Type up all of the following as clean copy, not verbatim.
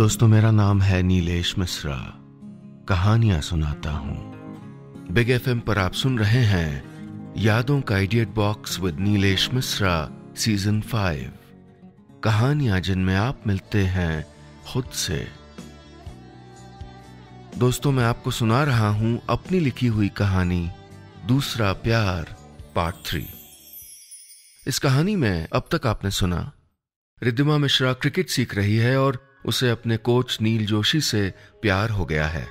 दोस्तों, मेरा नाम है नीलेश मिश्रा। कहानियां सुनाता हूं। बिग एफएम पर आप सुन रहे हैं यादों का idiot box with Nilesh Mishra season 5। कहानियां जिनमें आप मिलते हैं खुद से। दोस्तों, मैं आपको सुना रहा हूं अपनी लिखी हुई कहानी दूसरा प्यार पार्ट 3। इस कहानी में अब तक आपने सुना रिद्धिमा मिश्रा क्रिकेट सीख रही है और उसे अपने कोच नील जोशी से प्यार हो गया है।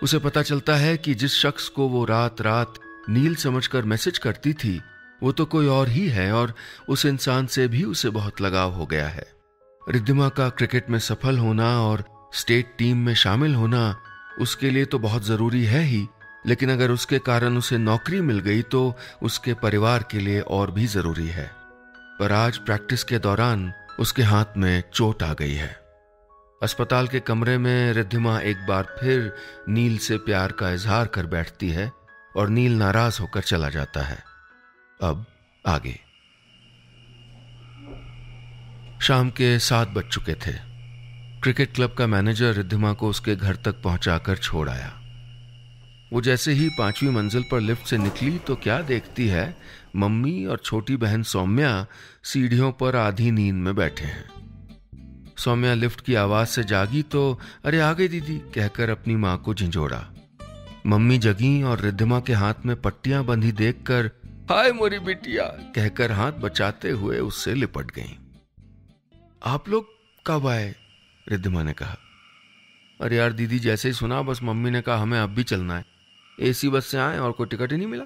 उसे पता चलता है कि जिस शख्स को वो रात रात नील समझकर मैसेज करती थी वो तो कोई और ही है और उस इंसान से भी उसे बहुत लगाव हो गया है। रिद्धिमा का क्रिकेट में सफल होना और स्टेट टीम में शामिल होना उसके लिए तो बहुत जरूरी है ही, लेकिन अगर उसके कारण उसे नौकरी मिल गई तो उसके परिवार के लिए और भी जरूरी है। पर आज प्रैक्टिस के दौरान उसके हाथ में चोट आ गई है। अस्पताल के कमरे में रिद्धिमा एक बार फिर नील से प्यार का इजहार कर बैठती है और नील नाराज होकर चला जाता है। अब आगे। शाम के 7 बज चुके थे। क्रिकेट क्लब का मैनेजर रिद्धिमा को उसके घर तक पहुंचाकर छोड़ आया। वो जैसे ही 5वीं मंजिल पर लिफ्ट से निकली तो क्या देखती है, मम्मी और छोटी बहन सौम्या सीढ़ियों पर आधी नींद में बैठे हैं। सौम्या लिफ्ट की आवाज से जागी तो अरे आ गई दीदी कहकर अपनी मां को झिंझोड़ा। मम्मी जगी और रिद्धिमा के हाथ में पट्टियां बंधी देखकर हाय मोरी बिटिया कहकर हाथ बचाते हुए उससे लिपट गईं। आप लोग कब आए? रिद्धिमा ने कहा। अरे यार दीदी, जैसे ही सुना बस मम्मी ने कहा हमें अब भी चलना है। एसी बस से आए और कोई टिकट ही नहीं मिला।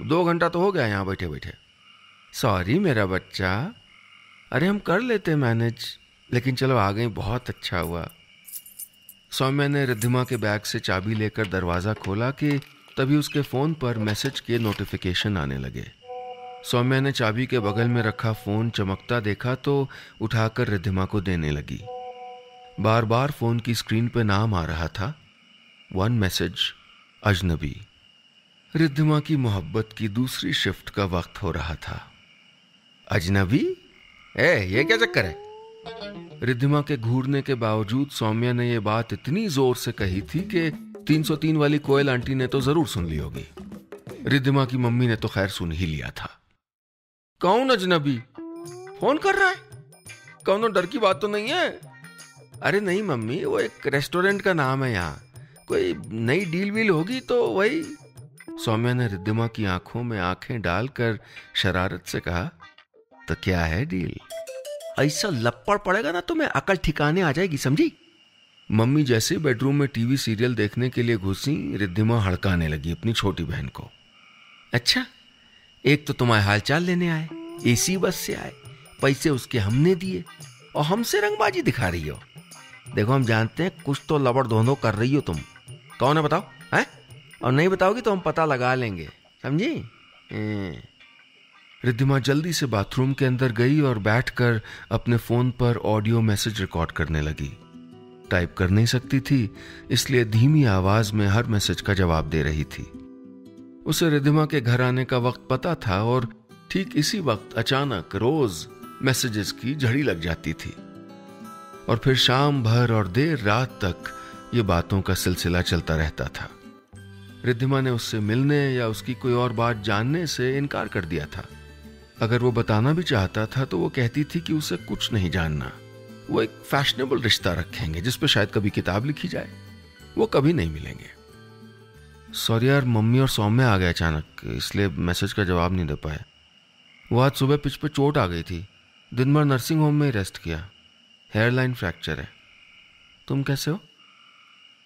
2 घंटा तो हो गया यहाँ बैठे बैठे। सॉरी मेरा बच्चा। अरे हम कर लेते मैनेज, लेकिन चलो आ गई, बहुत अच्छा हुआ। सौम्या ने रिद्धिमा के बैग से चाबी लेकर दरवाजा खोला कि तभी उसके फोन पर मैसेज के नोटिफिकेशन आने लगे। सौम्या ने चाबी के बगल में रखा फोन चमकता देखा तो उठाकर रिद्धिमा को देने लगी। बार बार फोन की स्क्रीन पे नाम आ रहा था, 1 मैसेज अजनबी। रिद्धिमा की मोहब्बत की दूसरी शिफ्ट का वक्त हो रहा था। अजनबी? ये क्या चक्कर है? रिद्धिमा के घूरने के बावजूद सौम्या ने यह बात इतनी जोर से कही थी कि 303 वाली कोयल आंटी ने तो जरूर सुन ली होगी। रिद्धिमा की मम्मी ने तो खैर सुन ही लिया था। कौन अजनबी? फोन कर रहा है? कौन डर की बात तो नहीं है? अरे नहीं मम्मी, वो एक रेस्टोरेंट का नाम है, यहाँ कोई नई डील वील होगी तो वही। सौम्या ने रिद्धिमा की आंखों में आंखें डालकर शरारत से कहा, तो क्या है डील? ऐसा लपड़ पड़ेगा ना तो मैं अकल ठिकाने आ जाएगी, समझी? मम्मी जैसे बेडरूम में टीवी सीरियल देखने के लिए घुसी, रिद्धिमा हड़काने लगी अपनी छोटी बहन को। अच्छा, एक तो तुम्हारे हालचाल लेने आए, एसी बस से आए, पैसे उसके हमने दिए और हमसे रंगबाजी दिखा रही हो। देखो हम जानते हैं कुछ तो लबड़ धोंधो कर रही हो तुम। कौन है बताओ? हैं? और नहीं बताओगी तो हम पता लगा लेंगे, समझी? रिद्धिमा जल्दी से बाथरूम के अंदर गई और बैठकर अपने फोन पर ऑडियो मैसेज रिकॉर्ड करने लगी। टाइप कर नहीं सकती थी, इसलिए धीमी आवाज में हर मैसेज का जवाब दे रही थी। उसे रिद्धिमा के घर आने का वक्त पता था और ठीक इसी वक्त अचानक रोज मैसेजेस की झड़ी लग जाती थी और फिर शाम भर और देर रात तक ये बातों का सिलसिला चलता रहता था। रिद्धिमा ने उससे मिलने या उसकी कोई और बात जानने से इनकार कर दिया था। अगर वो बताना भी चाहता था तो वो कहती थी कि उसे कुछ नहीं जानना। वो एक फैशनेबल रिश्ता रखेंगे जिस पे शायद कभी किताब लिखी जाए। वो कभी नहीं मिलेंगे। सॉरी यार, मम्मी और सौम्या आ गए अचानक, इसलिए मैसेज का जवाब नहीं दे पाए। वो आज सुबह पिच पे चोट आ गई थी, दिन भर नर्सिंग होम में ही रेस्ट किया। हेयरलाइन फ्रैक्चर है। तुम कैसे हो?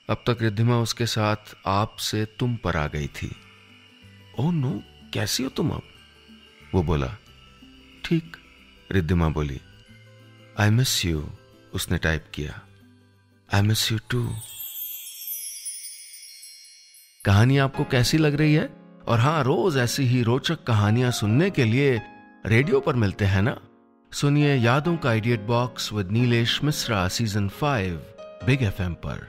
अब तक रिद्धिमा उसके साथ आप से तुम पर आ गई थी। ओह नो, कैसी हो तुम अब? वो बोला। ठीक, रिद्धिमा बोली। आई मिस यू, उसने टाइप किया। I miss you too. कहानी आपको कैसी लग रही है? और हाँ, रोज ऐसी ही रोचक कहानियां सुनने के लिए रेडियो पर मिलते हैं ना। सुनिए यादों का idiot box with Nilesh Mishra season 5 big FM पर।